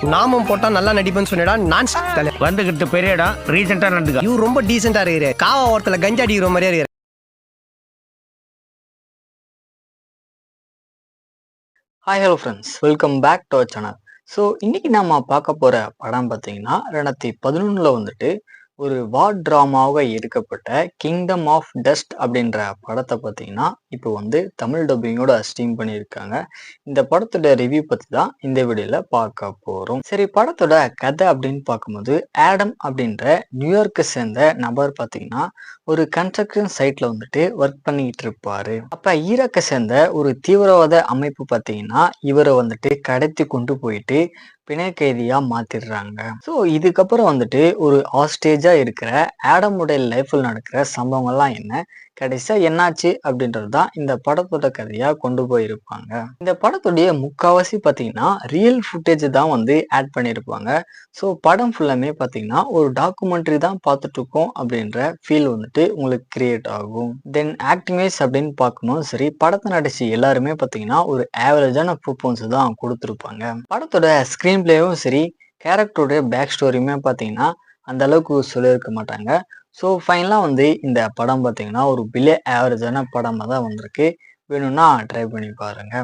நாமம் போட்டா நல்லா நடிப்பேன்னு சொன்னடா. நான் தலை வந்துகிட்டு பெரிய இடம் ரீசெண்டா நடந்துக்க. இவரு ரொம்ப டீசெண்டா இருக்கிற. காவா ஓரத்துல கஞ்சா அடிக்கிற மாதிரியா இருக்கிற. Hi hello friends, welcome back to our channel. So இன்னைக்கு நம்ம பார்க்க போகிற படம் பார்த்தீங்கன்னா 2011 வந்துட்டு ஒரு வார் ட்ராமாவாக எடுக்கப்பட்ட கிங்டம் ஆஃப் டஸ்ட் அப்படின்ற படத்தை பார்த்தீங்கன்னா இப்போ வந்து தமிழ் டப்பிங்கோட ஸ்ட்ரீம் பண்ணியிருக்காங்க. இந்த படத்தோட ரிவ்யூ பற்றி தான் இந்த வீடியோவில் பார்க்க போகிறோம். சரி, படத்தோட கதை அப்படின்னு பார்க்கும்போது ஆடம் அப்படின்ற நியூயார்க்கை சேர்ந்த நபர் பார்த்தீங்கன்னா ஒரு கன்ஸ்ட்ரக்ஷன் சைட்ல வந்துட்டு ஒர்க் பண்ணிக்கிட்டு இருப்பாரு. அப்ப ஈராக்கை சேர்ந்த ஒரு தீவிரவாத அமைப்பு பார்த்தீங்கன்னா இவரை வந்துட்டு கடத்தி கொண்டு போயிட்டு பிணை கைதியா மாத்திடுறாங்க. ஸோ இதுக்கப்புறம் வந்துட்டு ஒரு ஹாஸ்டேஜா இருக்கிற ஆடமுடைய லைஃப்ல நடக்கிற சம்பவங்கள்லாம் என்ன, கடைசியா என்னாச்சு அப்படின்றது தான் இந்த படத்தோட கதையா கொண்டு போயிருப்பாங்க. இந்த படத்துடைய முக்காவாசி பார்த்தீங்கன்னா ரியல் ஃபுட்டேஜ் தான் வந்து ஆட் பண்ணியிருப்பாங்க. ஸோ படம் ஃபுல்லாமே பார்த்தீங்கன்னா ஒரு டாக்குமெண்ட்ரி தான் பார்த்துட்டு இருக்கோம் அப்படின்ற ஃபீல் வந்துட்டு உங்களுக்கு கிரியேட் ஆகும். தென் ஆக்டிங் வைஸ் அப்படின்னு பார்க்கும்போது சரி, படத்தை நடிச்சு எல்லாருமே பார்த்தீங்கன்னா ஒரு ஆவரேஜான பர்ஃபார்மன்ஸ் தான் கொடுத்துருப்பாங்க. படத்தோட ஸ்க்ரீன் பிளேவும் சரி, கேரக்டருடைய பேக் ஸ்டோரியுமே பார்த்தீங்கன்னா அந்த அளவுக்கு சொல்லியிருக்க மாட்டாங்க. ஸோ ஃபைனலாக வந்து இந்த படம் பார்த்தீங்கன்னா ஒரு பிலே ஆவரேஜான படமாக தான் வந்திருக்கு. வேணும்னா ட்ரை பண்ணி பாருங்க.